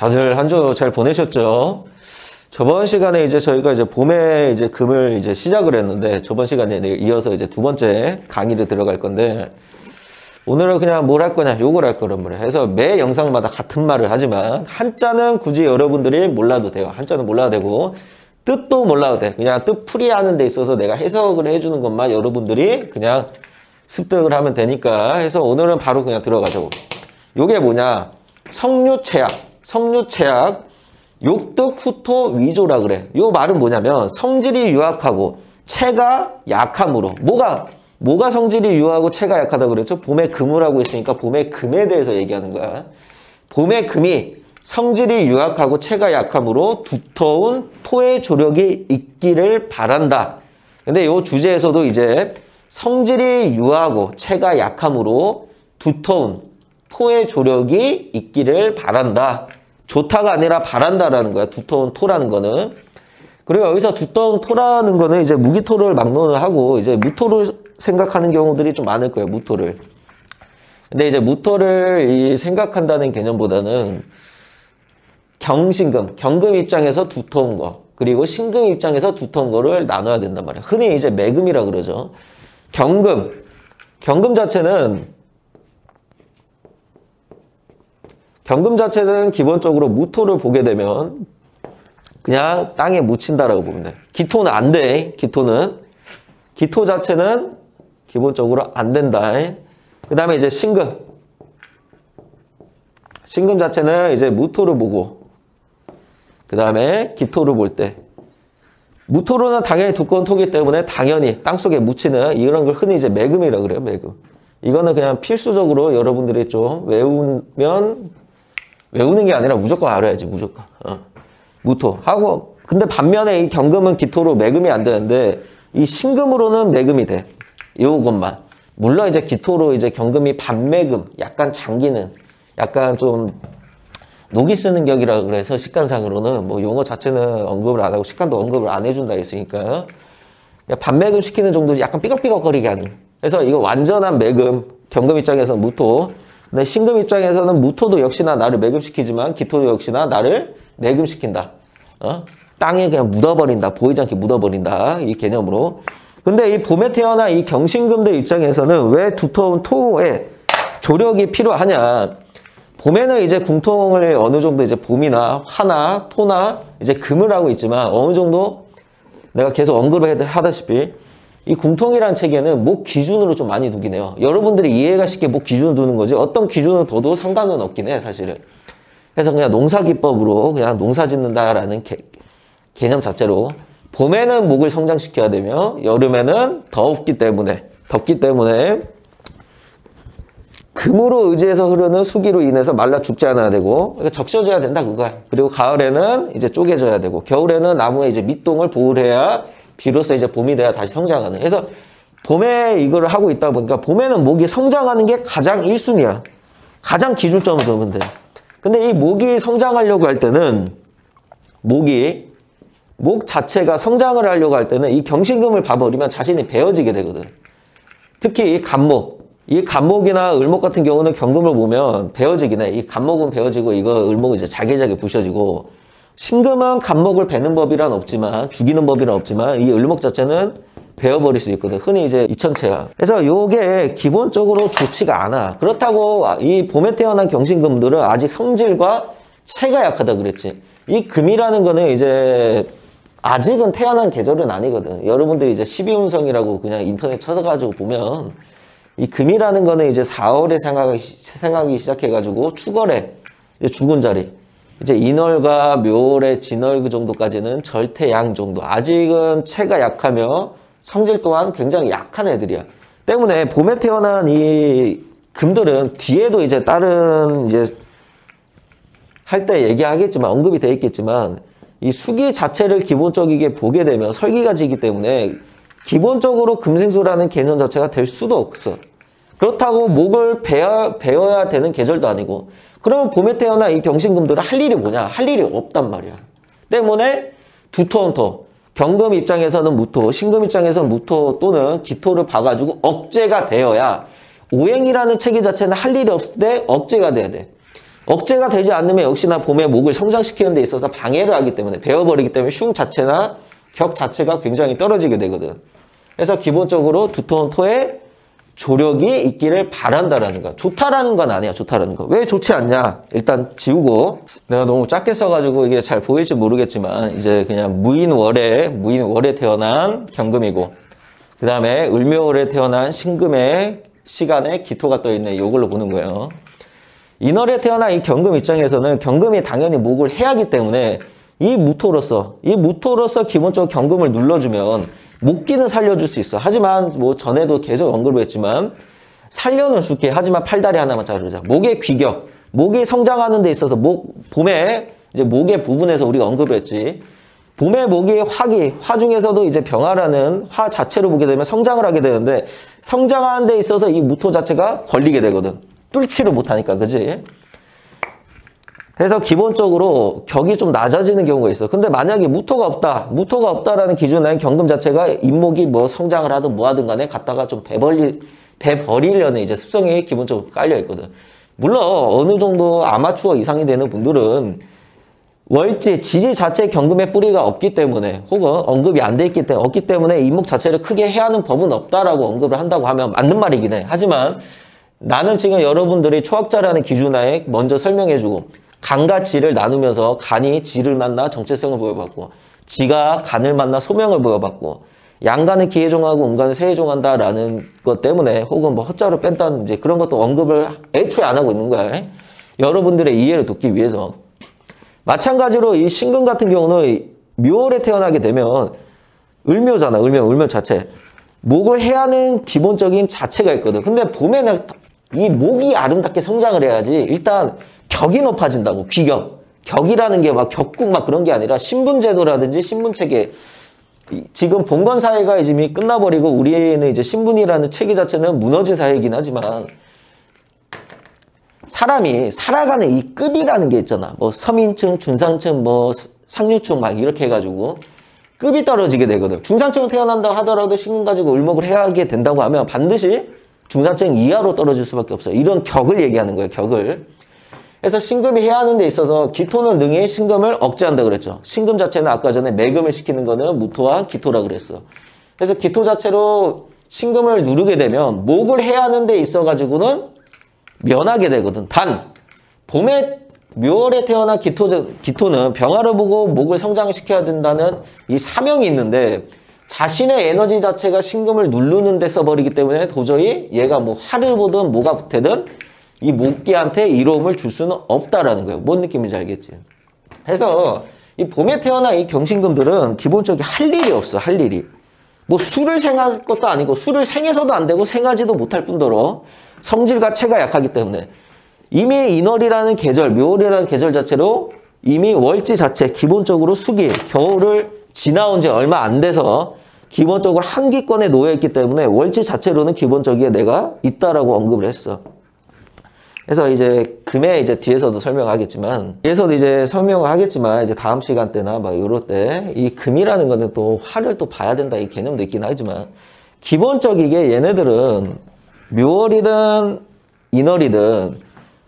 다들 한 주 잘 보내셨죠? 저번 시간에 이제 저희가 이제 봄에 이제 금을 이제 시작을 했는데, 저번 시간에 이어서 이제 두 번째 강의를 들어갈 건데, 오늘은 그냥 뭘 할 거냐, 요걸 할 거란 말이에요. 그래서 매 영상마다 같은 말을 하지만, 한자는 굳이 여러분들이 몰라도 돼요. 한자는 몰라도 되고, 뜻도 몰라도 돼. 그냥 뜻 풀이하는 데 있어서 내가 해석을 해주는 것만 여러분들이 그냥 습득을 하면 되니까 해서 오늘은 바로 그냥 들어가자고. 요게 뭐냐, 성류체약. 성류체약, 욕득 후토 위조라 그래. 요 말은 뭐냐면 성질이 유약하고 체가 약함으로, 뭐가 성질이 유하고 체가 약하다 그랬죠? 봄에 금을 하고 있으니까 봄의 금에 대해서 얘기하는 거야. 봄의 금이 성질이 유약하고 체가 약함으로 두터운 토의 조력이 있기를 바란다. 근데 요 주제에서도 이제 성질이 유하고 체가 약함으로 두터운 토의 조력이 있기를 바란다. 좋다가 아니라 바란다라는 거야. 두터운 토라는 거는. 그리고 여기서 두터운 토라는 거는 이제 무기토를 막론을 하고 이제 무토를 생각하는 경우들이 좀 많을 거예요. 무토를. 근데 이제 무토를 생각한다는 개념보다는 경신금, 경금 입장에서 두터운 거, 그리고 신금 입장에서 두터운 거를 나눠야 된단 말이야. 흔히 이제 매금이라 그러죠. 경금 자체는 기본적으로 무토를 보게 되면 그냥 땅에 묻힌다라고 보면 돼. 기토는 안 돼. 기토 자체는 기본적으로 안 된다. 그 다음에 이제 신금 자체는 이제 무토를 보고, 그 다음에 기토를 볼 때, 무토로는 당연히 두꺼운 토기 때문에 당연히 땅속에 묻히는 이런 걸 흔히 이제 매금이라고 그래요. 매금. 이거는 그냥 필수적으로 여러분들이 좀 외우는 게 아니라 무조건 알아야지. 무조건. 무토 하고, 근데 반면에 이 경금은 기토로 매금이 안 되는데 이 신금으로는 매금이 돼. 요것만. 물론 이제 기토로 이제 경금이 반매금, 약간 잠기는, 약간 좀 녹이 쓰는 격이라 그래서 식간상으로는 뭐 용어 자체는 언급을 안 하고 식간도 언급을 안 해준다 했으니까 반매금 시키는 정도, 약간 삐걱삐걱거리게 하는. 그래서 이거 완전한 매금, 경금 입장에서는 무토. 근데 신금 입장에서는 무토도 역시나 나를 매금시키지만 기토도 역시나 나를 매금시킨다. 땅에 그냥 묻어버린다. 보이지 않게 묻어버린다. 이 개념으로. 근데 이 봄에 태어난 이 경신금들 입장에서는 왜 두터운 토에 조력이 필요하냐. 봄에는 이제 궁통을 어느 정도 이제 봄이나 화나 토나 이제 금을 하고 있지만 어느 정도 내가 계속 언급을 하다시피 이 궁통이라는 체계는 목 기준으로 좀 많이 두긴 해요. 여러분들이 이해가 쉽게 목 기준을 두는 거지 어떤 기준을 둬도 상관은 없긴 해, 사실은. 그래서 그냥 농사기법으로 그냥 농사 짓는다라는 개념 자체로 봄에는 목을 성장시켜야 되며 여름에는 덥기 때문에 금으로 의지해서 흐르는 수기로 인해서 말라 죽지 않아야 되고, 그러니까 적셔져야 된다 그거야. 그리고 가을에는 이제 쪼개져야 되고, 겨울에는 나무에 이제 밑동을 보호를 해야 비로소 이제 봄이 돼야 다시 성장하는. 그래서 봄에 이거를 하고 있다 보니까 봄에는 목이 성장하는 게 가장 1순위야. 가장 기준점을 두면 돼. 근데 이 목이 성장하려고 할 때는 목 자체가 성장을 하려고 할 때는 이 경신금을 봐버리면 자신이 베어지게 되거든. 특히 이 간목이나 을목 같은 경우는 경금을 보면 베어지긴 해. 이 간목은 베어지고 이거 을목은 이제 잘게잘게 부셔지고, 신금은 간목을 베는 법이란 없지만, 죽이는 법이란 없지만 이 을목 자체는 베어버릴 수 있거든. 흔히 이제 이천체야. 그래서 요게 기본적으로 좋지가 않아. 그렇다고 이 봄에 태어난 경신금들은 아직 성질과 체가 약하다 그랬지. 이 금이라는 거는 이제 아직은 태어난 계절은 아니거든. 여러분들이 이제 12운성이라고 그냥 인터넷 찾아가지고 보면 이 금이라는 거는 이제 4월에 생각이 시작해가지고 축월에 이제 죽은 자리, 이제 인월과 묘월에 진월 그 정도까지는 절태양 정도. 아직은 체가 약하며 성질 또한 굉장히 약한 애들이야. 때문에 봄에 태어난 이 금들은 뒤에도 이제 다른 이제 할 때 얘기하겠지만 언급이 돼 있겠지만 이 수기 자체를 기본적이게 보게 되면 설기가 지기 때문에 기본적으로 금생수라는 개념 자체가 될 수도 없어. 그렇다고 목을 베어야 되는 계절도 아니고, 그러면 봄에 태어난 이 경신금들은 할 일이 뭐냐? 할 일이 없단 말이야. 때문에 두터운 토, 경금 입장에서는 무토, 신금 입장에서는 무토 또는 기토를 봐가지고 억제가 되어야, 오행이라는 체계 자체는 할 일이 없을 때 억제가 돼야 돼. 억제가 되지 않으면 역시나 봄에 목을 성장시키는 데 있어서 방해를 하기 때문에 베어버리기 때문에 흉 자체나 격 자체가 굉장히 떨어지게 되거든. 그래서 기본적으로 두터운 토에 조력이 있기를 바란다라는 거. 좋다라는 건 아니야. 좋다라는 거. 왜 좋지 않냐? 일단 지우고 내가 너무 작게 써가지고 이게 잘 보일지 모르겠지만 이제 그냥 무인월에 태어난 경금이고 그 다음에 을묘월에 태어난 신금의 시간에 기토가 떠있네. 이걸로 보는 거예요. 인월에 태어난 이 경금 입장에서는 경금이 당연히 목을 해야하기 때문에 이 무토로서 기본적으로 경금을 눌러주면 목기는 살려줄 수 있어. 하지만 뭐 전에도 계속 언급을 했지만 살려는 줄게. 하지만 팔다리 하나만 자르자. 목의 귀격, 목이 성장하는 데 있어서 봄에 이제 목의 부분에서 우리가 언급을 했지. 봄에 목이 화 중에서도 이제 병화라는 화 자체로 보게 되면 성장을 하게 되는데 성장하는 데 있어서 이 무토 자체가 걸리게 되거든. 뚫지를 못하니까, 그지? 그래서 기본적으로 격이 좀 낮아지는 경우가 있어. 근데 만약에 무토가 없다라는 기준에 경금 자체가 잇목이 뭐 성장을 하든 뭐 하든 간에 갖다가 좀 배버리려는 이제 습성이 기본적으로 깔려 있거든. 물론 어느 정도 아마추어 이상이 되는 분들은 지지 자체 경금의 뿌리가 없기 때문에 혹은 언급이 안 돼 있기 때문에 없기 때문에 잇목 자체를 크게 해야 하는 법은 없다라고 언급을 한다고 하면 맞는 말이긴 해. 하지만 나는 지금 여러분들이 초학자라는 기준하에 먼저 설명해주고 간과 지를 나누면서 간이 지를 만나 정체성을 보여받고 지가 간을 만나 소명을 보여받고 양간은 기해종하고 음간은 세해종한다라는 것 때문에 혹은 뭐 허자로 뺀다는 이제 그런 것도 언급을 애초에 안 하고 있는 거야. 여러분들의 이해를 돕기 위해서. 마찬가지로 이 신금 같은 경우는 묘월에 태어나게 되면 을묘잖아. 을묘 자체. 목을 해야 하는 기본적인 자체가 있거든. 근데 봄에는 이 목이 아름답게 성장을 해야지. 일단 격이 높아진다고. 격이라는 게 막 격국 막 그런 게 아니라 신분제도라든지 신분체계. 지금 봉건 사회가 이미 끝나버리고 우리는 이제 신분이라는 체계 자체는 무너진 사회이긴 하지만 사람이 살아가는 이 급이라는 게 있잖아. 뭐 서민층, 중상층, 뭐 상류층 막 이렇게 해가지고 급이 떨어지게 되거든. 중상층 태어난다 하더라도 신금 가지고 을목을 해야 하게 된다고 하면 반드시 중상층 이하로 떨어질 수밖에 없어요. 이런 격을 얘기하는 거예요. 격을. 그래서 신금이 해야 하는 데 있어서 기토는 능히 신금을 억제한다 그랬죠. 신금 자체는 아까 전에 매금을 시키는 거는 무토와 기토라 그랬어. 그래서 기토 자체로 신금을 누르게 되면 목을 해야 하는 데 있어가지고는 면하게 되거든. 단 봄에 묘월에 태어난 기토는 병화를 보고 목을 성장시켜야 된다는 이 사명이 있는데 자신의 에너지 자체가 신금을 누르는 데 써버리기 때문에 도저히 얘가 뭐 화를 보든 뭐가 되든 이 목기한테 이로움을 줄 수는 없다라는 거예요. 뭔 느낌인지 알겠지? 그래서 이 봄에 태어난 이 경신금들은 기본적으로 할 일이 없어. 할 일이. 뭐 술을 생할 것도 아니고 술을 생해서도 안 되고 생하지도 못할 뿐더러 성질과 체가 약하기 때문에 이미 인월이라는 계절, 묘월이라는 계절 자체로 이미 월지 자체 기본적으로 수기, 겨울을 지나온 지 얼마 안 돼서 기본적으로 한기권에 놓여있기 때문에 월지 자체로는 기본적이게 내가 있다라고 언급을 했어. 그래서 이제 금에 이제 뒤에서도 설명하겠지만 이제 다음 시간 때나 막 요럴 때 이 금이라는 거는 또 화를 또 봐야 된다 이 개념도 있긴 하지만 기본적이게 얘네들은 묘월이든 인월이든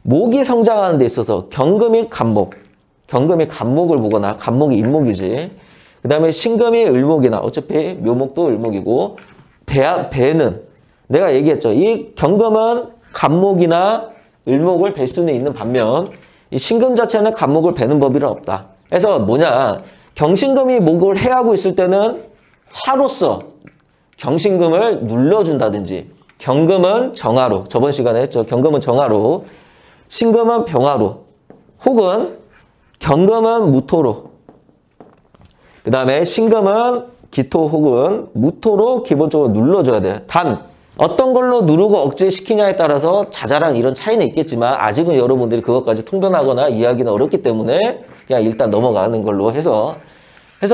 목이 성장하는 데 있어서 경금이 간목을 보거나 간목이 인목이지. 그 다음에 신금이 을목이나 어차피 묘목도 을목이고 배는 내가 얘기했죠. 이 경금은 간목이나 을목을 뵐 수는 있는 반면 이 신금 자체는 간목을 베는 법이란 없다. 그래서 뭐냐 경신금이 목을 해하고 있을 때는 화로서 경신금을 눌러준다든지 경금은 정화로 저번 시간에 했죠. 경금은 정화로 신금은 병화로 혹은 경금은 무토로 그 다음에 신금은 기토 혹은 무토로 기본적으로 눌러줘야 돼요. 단 어떤 걸로 누르고 억제시키냐에 따라서 자잘한 이런 차이는 있겠지만 아직은 여러분들이 그것까지 통변하거나 이해하기는 어렵기 때문에 그냥 일단 넘어가는 걸로 해서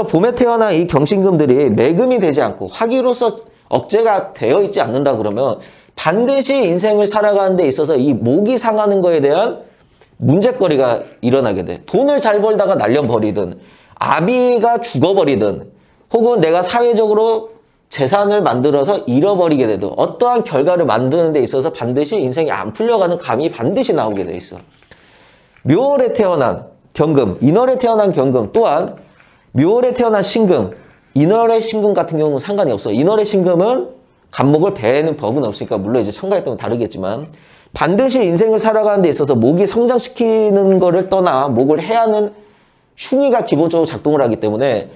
봄에 태어난 이 경신금들이 매금이 되지 않고 화기로서 억제가 되어 있지 않는다 그러면 반드시 인생을 살아가는 데 있어서 이 목이 상하는 거에 대한 문제거리가 일어나게 돼. 돈을 잘 벌다가 날려버리든 아비가 죽어버리든 혹은 내가 사회적으로 재산을 만들어서 잃어버리게 돼도 어떠한 결과를 만드는 데 있어서 반드시 인생이 안 풀려가는 감이 반드시 나오게 돼 있어. 묘월에 태어난 경금, 인월에 태어난 경금 또한 묘월에 태어난 신금, 인월의 신금 같은 경우는 상관이 없어. 인월의 신금은 간목을 배는 법은 없으니까 물론 이제 천간에 따면 다르겠지만 반드시 인생을 살아가는 데 있어서 목이 성장시키는 거를 떠나 목을 해야 하는 흉이가 기본적으로 작동을 하기 때문에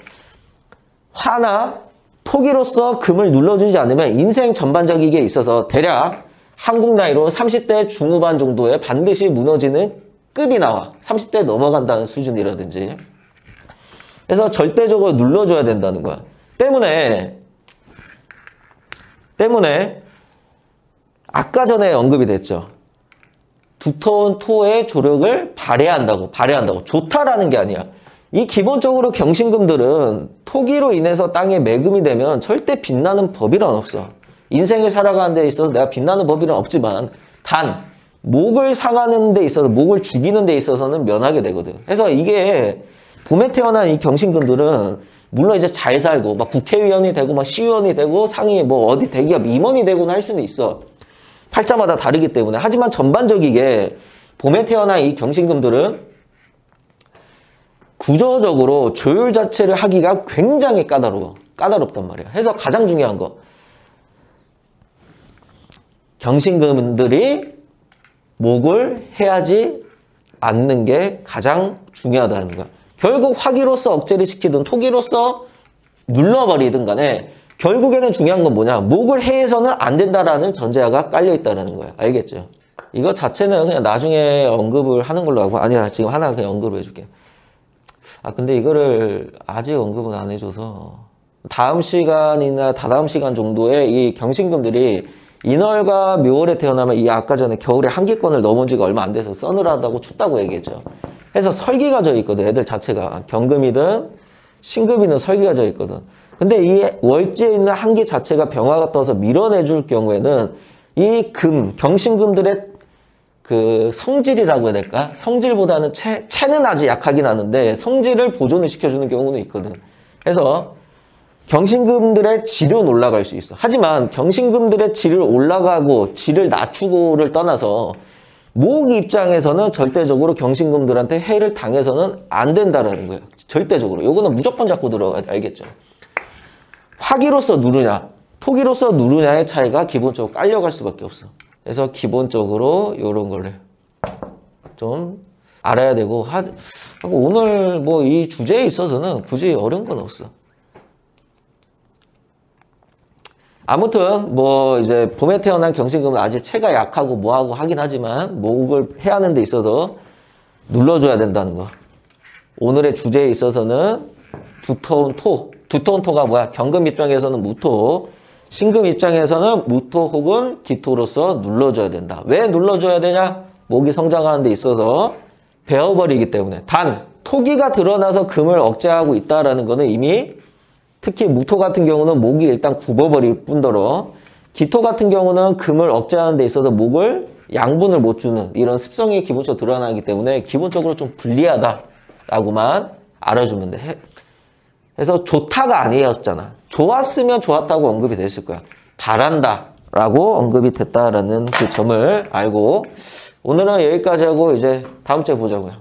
화나 토기로서 금을 눌러주지 않으면 인생 전반적이게 있어서 대략 한국 나이로 30대 중후반 정도에 반드시 무너지는 급이 나와. 30대 넘어간다는 수준이라든지. 그래서 절대적으로 눌러줘야 된다는 거야. 때문에 아까 전에 언급이 됐죠. 두터운 토의 조력을 발휘한다고. 좋다라는 게 아니야. 이 기본적으로 경신금들은 토기로 인해서 땅에 매금이 되면 절대 빛나는 법이란 없어. 인생을 살아가는 데 있어서 내가 빛나는 법이란 없지만 단 목을 상하는 데 있어서 목을 죽이는 데 있어서는 면하게 되거든. 그래서 이게 봄에 태어난 이 경신금들은 물론 이제 잘 살고 막 국회의원이 되고 막 시의원이 되고 상위 뭐 어디 대기업 임원이 되고는 할 수는 있어. 팔자마다 다르기 때문에. 하지만 전반적이게 봄에 태어난 이 경신금들은 구조적으로 조율 자체를 하기가 굉장히 까다롭단 말이야. 그래서 가장 중요한 거. 경신금들이 목을 해하지 않는 게 가장 중요하다는 거야. 결국 화기로서 억제를 시키든 토기로서 눌러버리든 간에 결국에는 중요한 건 뭐냐. 목을 해해서는 안 된다라는 전제하가 깔려있다는 거야. 알겠죠? 이거 자체는 그냥 나중에 언급을 하는 걸로 하고 아니야 지금 하나 그냥 언급을 해줄게. 근데 이거를 아직 언급은 안 해줘서 다음 시간이나 다다음 시간 정도에 이 경신금들이 인월과 묘월에 태어나면 이 아까 전에 겨울에 한기권을 넘은 지가 얼마 안 돼서 서늘하다고 춥다고 얘기했죠. 그래서 설기가 져 있거든. 애들 자체가. 경금이든 신금이든 설기가 져 있거든. 근데 이 월지에 있는 한기 자체가 병화가 떠서 밀어내줄 경우에는 이 경신금들의 그 성질이라고 해야 될까? 성질보다는 체는 아주 약하긴 하는데 성질을 보존을 시켜주는 경우는 있거든. 그래서 경신금들의 질은 올라갈 수 있어. 하지만 경신금들의 질을 올라가고 질을 낮추고를 떠나서 목 입장에서는 절대적으로 경신금들한테 해를 당해서는 안 된다라는 거예요. 절대적으로. 요거는 무조건 잡고 들어가야 돼. 알겠죠? 화기로서 누르냐, 토기로서 누르냐의 차이가 기본적으로 깔려갈 수밖에 없어. 그래서 기본적으로 요런 거를 좀 알아야 되고 오늘 뭐 이 주제에 있어서는 굳이 어려운 건 없어. 아무튼 뭐 이제 봄에 태어난 경신금은 아직 체가 약하고 뭐하고 하긴 하지만 목을 해야 하는 데 있어서 눌러줘야 된다는 거. 오늘의 주제에 있어서는 두터운 토가 뭐야? 경금 입장에서는 무토, 신금 입장에서는 무토 혹은 기토로서 눌러줘야 된다. 왜 눌러줘야 되냐? 목이 성장하는 데 있어서 베어버리기 때문에. 단 토기가 드러나서 금을 억제하고 있다라는 거는 이미 특히 무토 같은 경우는 목이 일단 굽어버릴 뿐더러 기토 같은 경우는 금을 억제하는 데 있어서 목을 양분을 못 주는 이런 습성이 기본적으로 드러나기 때문에 기본적으로 좀 불리하다라고만 알아주면 돼. 그래서 좋다가 아니었잖아. 좋았으면 좋았다고 언급이 됐을 거야. 바란다라고 언급이 됐다라는 그 점을 알고 오늘은 여기까지 하고 이제 다음 주에 보자고요.